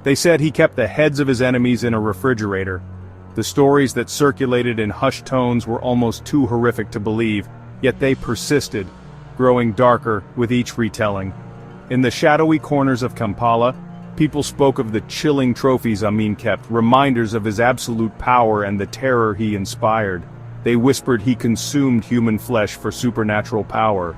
They said he kept the heads of his enemies in a refrigerator. The stories that circulated in hushed tones were almost too horrific to believe, yet they persisted, growing darker with each retelling. In the shadowy corners of Kampala, people spoke of the chilling trophies Amin kept, reminders of his absolute power and the terror he inspired. They whispered he consumed human flesh for supernatural power.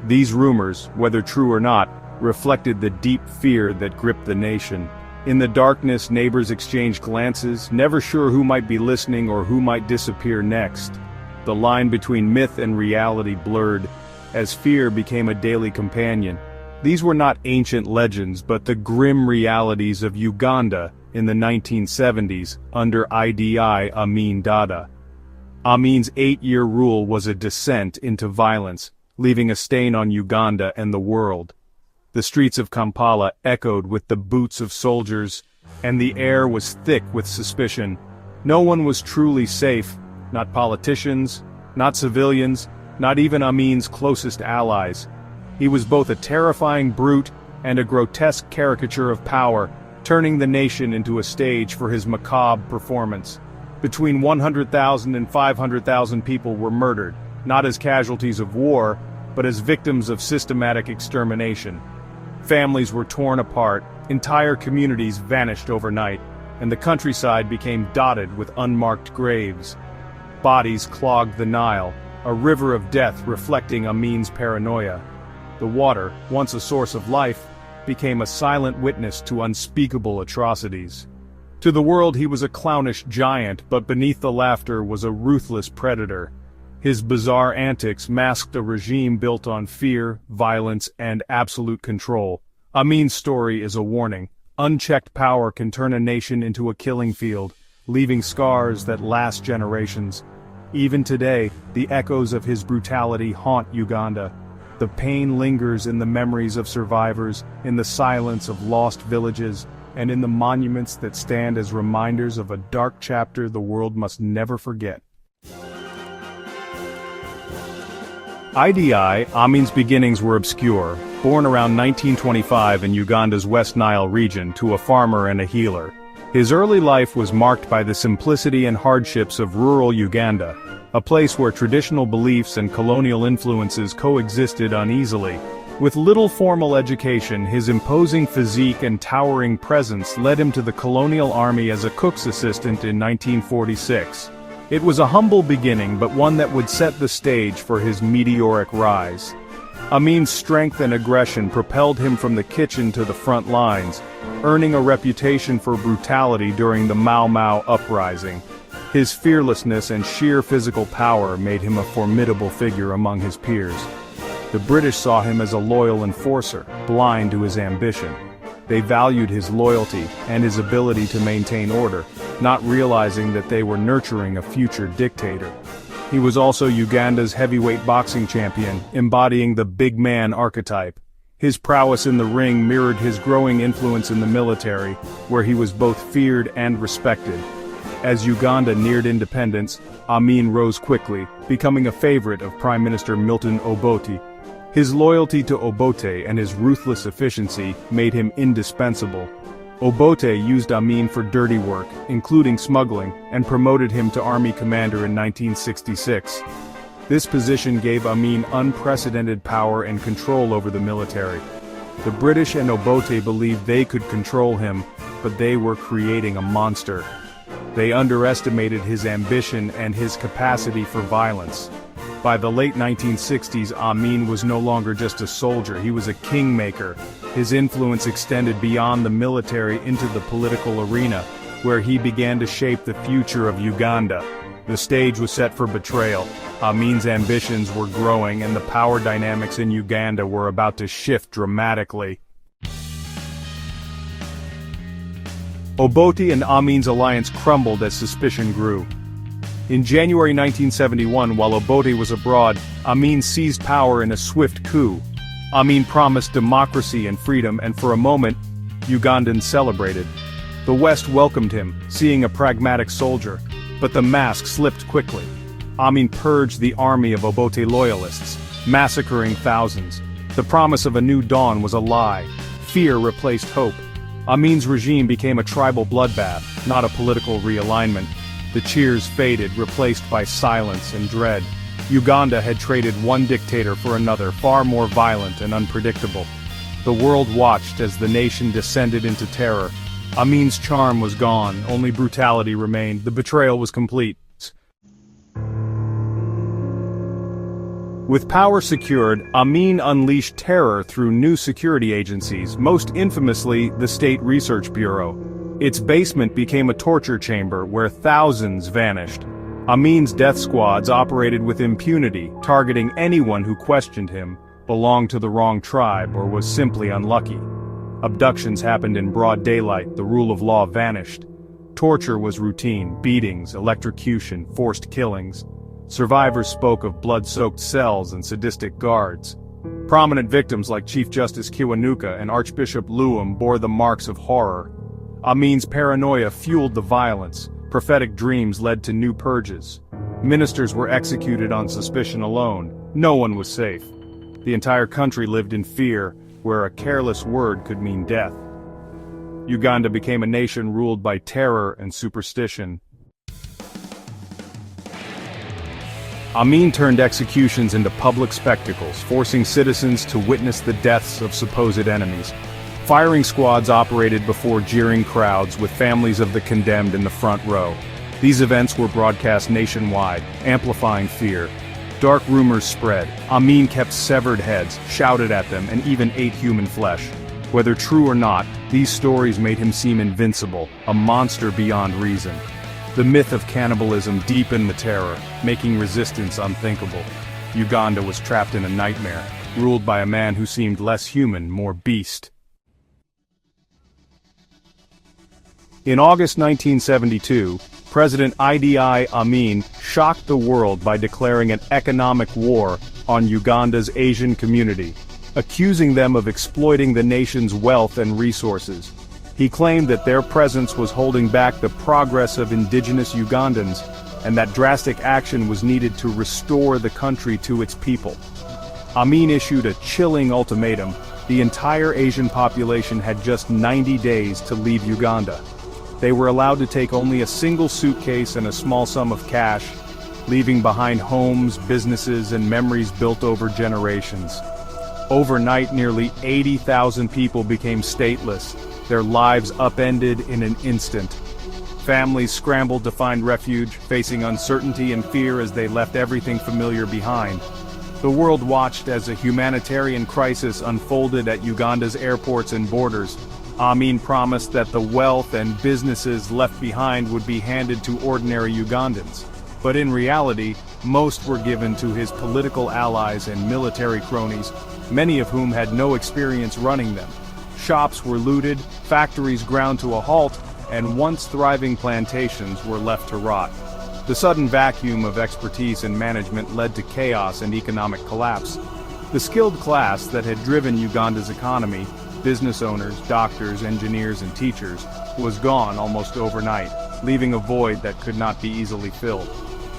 These rumors, whether true or not, reflected the deep fear that gripped the nation. In the darkness, neighbors exchanged glances, never sure who might be listening or who might disappear next. The line between myth and reality blurred, as fear became a daily companion. These were not ancient legends but the grim realities of Uganda in the 1970s under Idi Amin Dada. Amin's 8-year rule was a descent into violence, leaving a stain on Uganda and the world. The streets of Kampala echoed with the boots of soldiers, and the air was thick with suspicion. No one was truly safe, not politicians, not civilians, not even Amin's closest allies. He was both a terrifying brute and a grotesque caricature of power, turning the nation into a stage for his macabre performance. Between 100,000 and 500,000 people were murdered, not as casualties of war, but as victims of systematic extermination. Families were torn apart, entire communities vanished overnight, and the countryside became dotted with unmarked graves. Bodies clogged the Nile, a river of death reflecting Amin's paranoia. The water, once a source of life, became a silent witness to unspeakable atrocities. To the world he was a clownish giant, but beneath the laughter was a ruthless predator. His bizarre antics masked a regime built on fear, violence, and absolute control. Amin's story is a warning. Unchecked power can turn a nation into a killing field, leaving scars that last generations. Even today, the echoes of his brutality haunt Uganda. The pain lingers in the memories of survivors, in the silence of lost villages, and in the monuments that stand as reminders of a dark chapter the world must never forget. Idi Amin's beginnings were obscure. Born around 1925 in Uganda's West Nile region to a farmer and a healer, his early life was marked by the simplicity and hardships of rural Uganda, a place where traditional beliefs and colonial influences coexisted uneasily. With little formal education, his imposing physique and towering presence led him to the colonial army as a cook's assistant in 1946. It was a humble beginning, but one that would set the stage for his meteoric rise. Amin's strength and aggression propelled him from the kitchen to the front lines, earning a reputation for brutality during the Mau Mau uprising. His fearlessness and sheer physical power made him a formidable figure among his peers. The British saw him as a loyal enforcer, blind to his ambition. They valued his loyalty and his ability to maintain order, not realizing that they were nurturing a future dictator. He was also Uganda's heavyweight boxing champion, embodying the big man archetype. His prowess in the ring mirrored his growing influence in the military, where he was both feared and respected. As Uganda neared independence, Amin rose quickly, becoming a favorite of Prime Minister Milton Obote. His loyalty to Obote and his ruthless efficiency made him indispensable. Obote used Amin for dirty work, including smuggling, and promoted him to army commander in 1966. This position gave Amin unprecedented power and control over the military. The British and Obote believed they could control him, but they were creating a monster. They underestimated his ambition and his capacity for violence. By the late 1960s, Amin was no longer just a soldier, he was a kingmaker. His influence extended beyond the military into the political arena, where he began to shape the future of Uganda. The stage was set for betrayal. Amin's ambitions were growing and the power dynamics in Uganda were about to shift dramatically. Obote and Amin's alliance crumbled as suspicion grew. In January 1971, while Obote was abroad, Amin seized power in a swift coup. Amin promised democracy and freedom, and for a moment, Ugandans celebrated. The West welcomed him, seeing a pragmatic soldier, but the mask slipped quickly. Amin purged the army of Obote loyalists, massacring thousands. The promise of a new dawn was a lie. Fear replaced hope. Amin's regime became a tribal bloodbath, not a political realignment. The cheers faded, replaced by silence and dread. Uganda had traded one dictator for another, far more violent and unpredictable. The world watched as the nation descended into terror. Amin's charm was gone, only brutality remained. The betrayal was complete. With power secured, Amin unleashed terror through new security agencies, most infamously the State Research Bureau. Its basement became a torture chamber where thousands vanished. Amin's death squads operated with impunity, targeting anyone who questioned him, belonged to the wrong tribe, or was simply unlucky. Abductions happened in broad daylight, the rule of law vanished. Torture was routine, beatings, electrocution, forced killings. Survivors spoke of blood-soaked cells and sadistic guards. Prominent victims like Chief Justice Kiwanuka and Archbishop Luwum bore the marks of horror. Amin's paranoia fueled the violence. Prophetic dreams led to new purges. Ministers were executed on suspicion alone. No one was safe. The entire country lived in fear, where a careless word could mean death. Uganda became a nation ruled by terror and superstition. Amin turned executions into public spectacles, forcing citizens to witness the deaths of supposed enemies. Firing squads operated before jeering crowds, with families of the condemned in the front row. These events were broadcast nationwide, amplifying fear. Dark rumors spread. Amin kept severed heads, shouted at them, and even ate human flesh. Whether true or not, these stories made him seem invincible, a monster beyond reason. The myth of cannibalism deepened the terror, making resistance unthinkable. Uganda was trapped in a nightmare, ruled by a man who seemed less human, more beast. In August 1972, President Idi Amin shocked the world by declaring an economic war on Uganda's Asian community, accusing them of exploiting the nation's wealth and resources. He claimed that their presence was holding back the progress of indigenous Ugandans, and that drastic action was needed to restore the country to its people. Amin issued a chilling ultimatum. The entire Asian population had just 90 days to leave Uganda. They were allowed to take only a single suitcase and a small sum of cash, leaving behind homes, businesses, and memories built over generations. Overnight, nearly 80,000 people became stateless, their lives upended in an instant. Families scrambled to find refuge, facing uncertainty and fear as they left everything familiar behind. The world watched as a humanitarian crisis unfolded at Uganda's airports and borders. Amin promised that the wealth and businesses left behind would be handed to ordinary Ugandans. But in reality, most were given to his political allies and military cronies, many of whom had no experience running them. Shops were looted, factories ground to a halt, and once thriving plantations were left to rot. The sudden vacuum of expertise and management led to chaos and economic collapse. The skilled class that had driven Uganda's economy, business owners, doctors, engineers, and teachers, was gone almost overnight, leaving a void that could not be easily filled.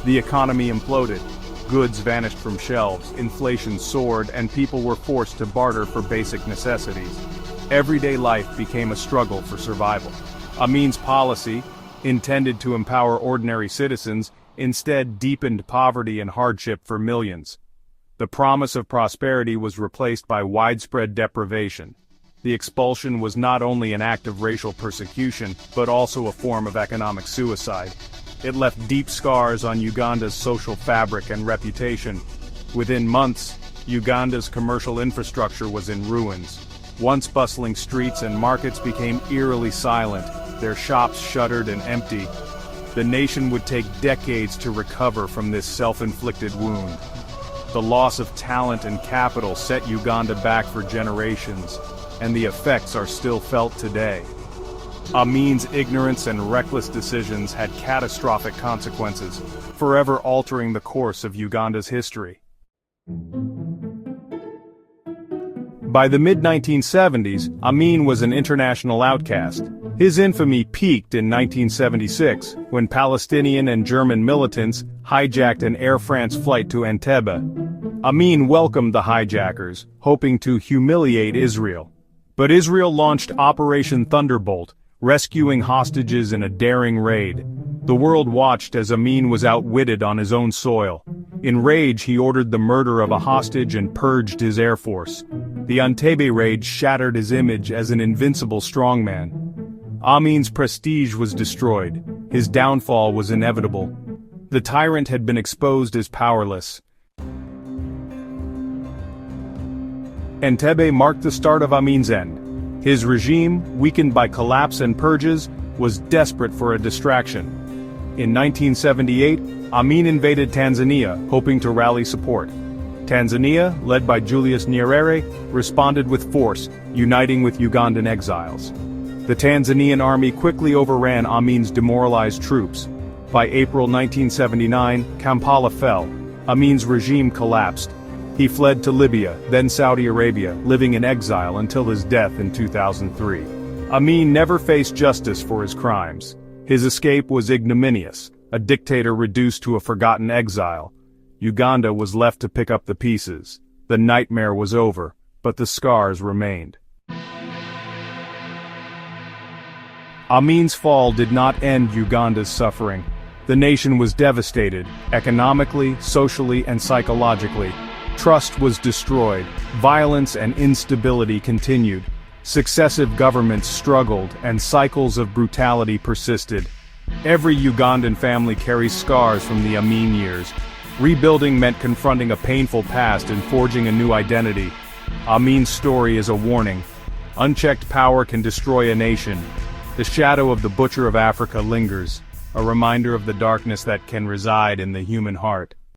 The economy imploded. Goods vanished from shelves, inflation soared, and people were forced to barter for basic necessities. Everyday life became a struggle for survival. Amin's policy, intended to empower ordinary citizens, instead deepened poverty and hardship for millions. The promise of prosperity was replaced by widespread deprivation. The expulsion was not only an act of racial persecution, but also a form of economic suicide. It left deep scars on Uganda's social fabric and reputation. Within months, Uganda's commercial infrastructure was in ruins. Once bustling streets and markets became eerily silent, their shops shuttered and empty. The nation would take decades to recover from this self-inflicted wound. The loss of talent and capital set Uganda back for generations, and the effects are still felt today. Amin's ignorance and reckless decisions had catastrophic consequences, forever altering the course of Uganda's history. By the mid-1970s, Amin was an international outcast. His infamy peaked in 1976, when Palestinian and German militants hijacked an Air France flight to Entebbe. Amin welcomed the hijackers, hoping to humiliate Israel. But Israel launched Operation Thunderbolt, rescuing hostages in a daring raid. The world watched as Amin was outwitted on his own soil. In rage, he ordered the murder of a hostage and purged his air force. The Entebbe raid shattered his image as an invincible strongman. Amin's prestige was destroyed. His downfall was inevitable. The tyrant had been exposed as powerless. Entebbe marked the start of Amin's end. His regime, weakened by collapse and purges, was desperate for a distraction. In 1978, Amin invaded Tanzania, hoping to rally support. Tanzania, led by Julius Nyerere, responded with force, uniting with Ugandan exiles. The Tanzanian army quickly overran Amin's demoralized troops. By April 1979, Kampala fell. Amin's regime collapsed. He fled to Libya, then Saudi Arabia, living in exile until his death in 2003. Amin never faced justice for his crimes. His escape was ignominious, a dictator reduced to a forgotten exile. Uganda was left to pick up the pieces. The nightmare was over, but the scars remained. Amin's fall did not end Uganda's suffering. The nation was devastated, economically, socially, and psychologically. Trust was destroyed, violence and instability continued. Successive governments struggled, and cycles of brutality persisted. Every Ugandan family carries scars from the Amin years. Rebuilding meant confronting a painful past and forging a new identity. Amin's story is a warning. Unchecked power can destroy a nation. The shadow of the Butcher of Africa lingers, a reminder of the darkness that can reside in the human heart.